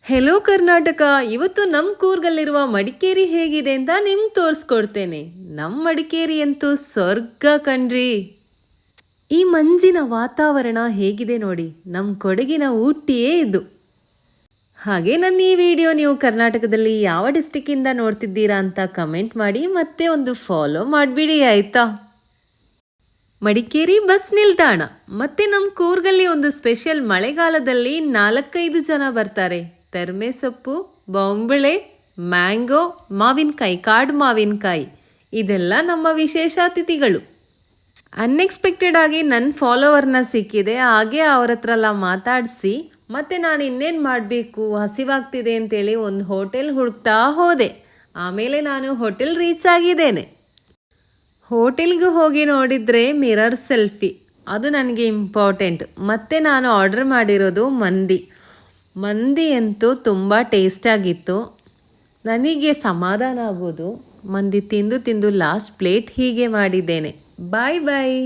Hello Karnataka. ಇವತ್ತು ನಮ್ಮ ಕೂರ್ಗಲ್ಲಿರುವ ಮಡಿಕೇರಿ ಹೇಗಿದೆ ಅಂತ ನಿಮ್ಗೆ ತೋರಿಸ್ಕೊಡ್ತೇನೆ. ನಮ್ಮ ಮಡಿಕೇರಿ ಅಂತೂ ಸ್ವರ್ಗ ಕಣ್ರಿ. ಈ ಮಂಜಿನ ವಾತಾವರಣ ಹೇಗಿದೆ ನೋಡಿ, ನಮ್ಮ ಕೊಡಗಿನ ಊಟಿಯೇ ಇದು. ಹಾಗೆ ನನ್ನ ಈ ವಿಡಿಯೋ ನೀವು ಕರ್ನಾಟಕದಲ್ಲಿ ಯಾವ ಡಿಸ್ಟಿಕ್ಕಿಂದ ನೋಡ್ತಿದ್ದೀರಾ ಅಂತ ಕಮೆಂಟ್ ಮಾಡಿ, ಮತ್ತೆ ಒಂದು ಫಾಲೋ ಮಾಡಿಬಿಡಿ ಆಯಿತಾ. ಮಡಿಕೇರಿ ಬಸ್ ನಿಲ್ದಾಣ. ಮತ್ತೆ ನಮ್ಮ ಕೂರ್ಗಲ್ಲಿ ಒಂದು ಸ್ಪೆಷಲ್ ಮಳೆಗಾಲದಲ್ಲಿ 4-5 ಜನ ಬರ್ತಾರೆ. ತೆರ್ಮೆ ಸೊಪ್ಪು, ಬೊಂಬಳೆ, ಮ್ಯಾಂಗೋ, ಮಾವಿನಕಾಯಿ, ಕಾಡು ಮಾವಿನಕಾಯಿ, ಇದೆಲ್ಲ ನಮ್ಮ ವಿಶೇಷ ಅತಿಥಿಗಳು. ಅನ್ಎಕ್ಸ್ಪೆಕ್ಟೆಡ್ ಆಗಿ ನನ್ನ ಫಾಲೋವರ್ನ ಸಿಕ್ಕಿದೆ. ಹಾಗೆ ಅವ್ರ ಹತ್ರ ಎಲ್ಲ ಮಾತಾಡಿಸಿ ಮತ್ತು ನಾನು ಇನ್ನೇನು ಮಾಡಬೇಕು, ಹಸಿವಾಗ್ತಿದೆ ಅಂತೇಳಿ ಒಂದು ಹೋಟೆಲ್ ಹುಡುಕ್ತಾ ಹೋದೆ. ಆಮೇಲೆ ನಾನು ಹೋಟೆಲ್ ರೀಚ್ ಆಗಿದ್ದೇನೆ. ಹೋಟೆಲ್ಗೆ ಹೋಗಿ ನೋಡಿದರೆ ಮಿರರ್ ಸೆಲ್ಫಿ, ಅದು ನನಗೆ ಇಂಪಾರ್ಟೆಂಟ್. ಮತ್ತು ನಾನು ಆರ್ಡರ್ ಮಾಡಿರೋದು ಮಂದಿ ಅಂತೂ ತುಂಬ ಟೇಸ್ಟಾಗಿತ್ತು. ನನಗೆ ಸಮಾಧಾನ ಆಗೋದು ಮಂದಿ ತಿಂದು ಲಾಸ್ಟ್ ಪ್ಲೇಟ್ ಹೀಗೆ ಮಾಡಿದ್ದೇನೆ. ಬಾಯ್ ಬಾಯ್.